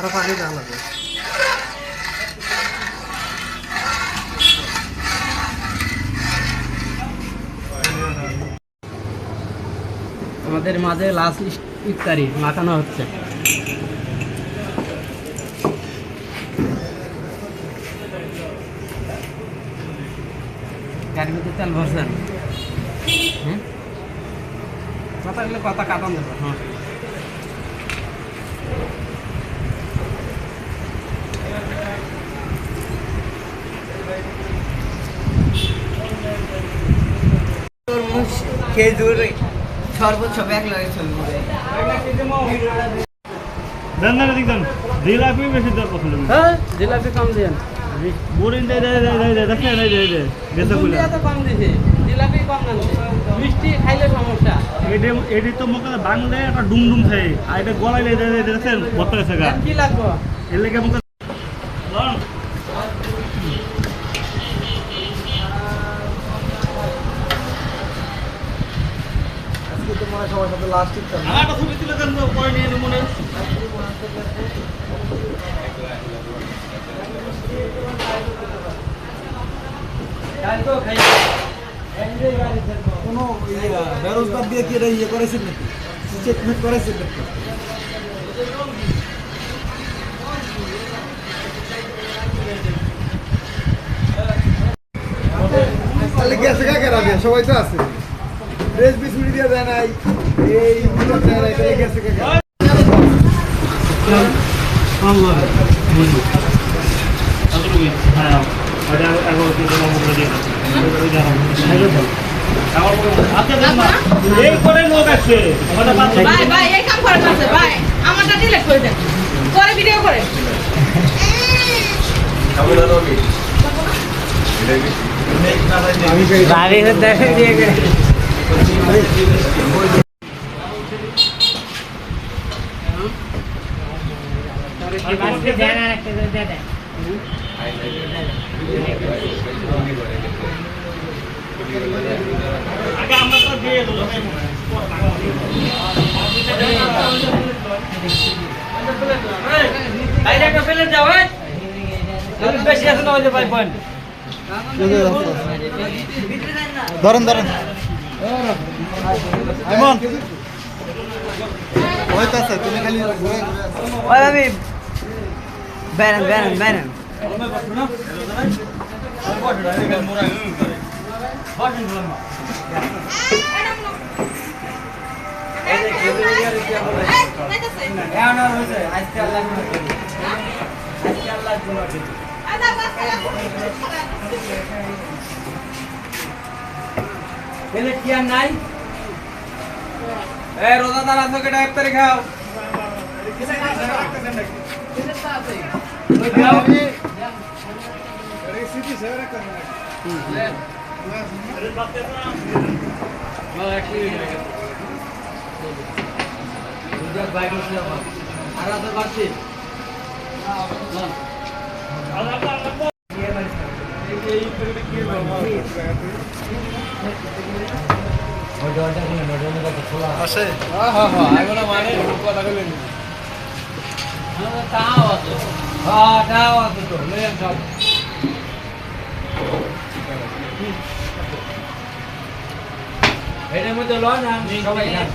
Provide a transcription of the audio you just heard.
আরো পানি দেওয়া লাগবে। আমাদের মাঝে লাস্ট ইফতারি মাখানো হচ্ছে। গাড়ির মধ্যে তেল ভরছেন? হ্যাঁ, কথা গেলে কথা কাটান দেবো। হ্যাঁ, তরমুজ, খেজুর, শরবত সব এক লাগে চলবে। জিলাপি বেশি দর পছন্দ। হ্যাঁ, জিলাপি কম দেন। বোরিং দে কম দিছে, জিলাপি কম না, মিষ্টি খাইলে সমস্যা। এটি তো মুখে বাংলে একটা ডুমডুম খাই আর এটা গলায় দেখেছেন বত্তা গেছে গা। কি লাগবো এর লেগে মুখে তোমার সবার সাথে লাস্ট আমার একটা ছবি তুলে দেন তো পরে নিয়ে নেব মনে। কোনো বেরোজগার দিয়ে কি এটা ইয়ে করেছেন নাকি, স্টেটমেন্ট করেছেন নাকি? তাহলে গেছে কাকে রাখবে, সবাই তো আছে। ড্রেস বি ছুটি দিয়ে দেয় নাই, এই তাহলে গেছে কাকে? এই করে লোক আছে ভাই ভাই এই কাম করেন আছে ভাই, আমারটা ডিলিট করে দেন, পরে ভিডিও করেন। গাড়ি দেখে দিয়ে গেছে। আগে আমরা তো দিয়ে দেবো বাইরে একটা ফেলে যাও, বেশি আছে না ওই যে ভাই বোন। ধরেন ধরেন এমন হইতাছে, তুমি খালি ওই আমি বেরেন বেরেন বেরেন কি আর নাই। রোজাদার আছো কেটা ইফতারি খাও। আসে এটার মধ্যে লো না সবাই খান।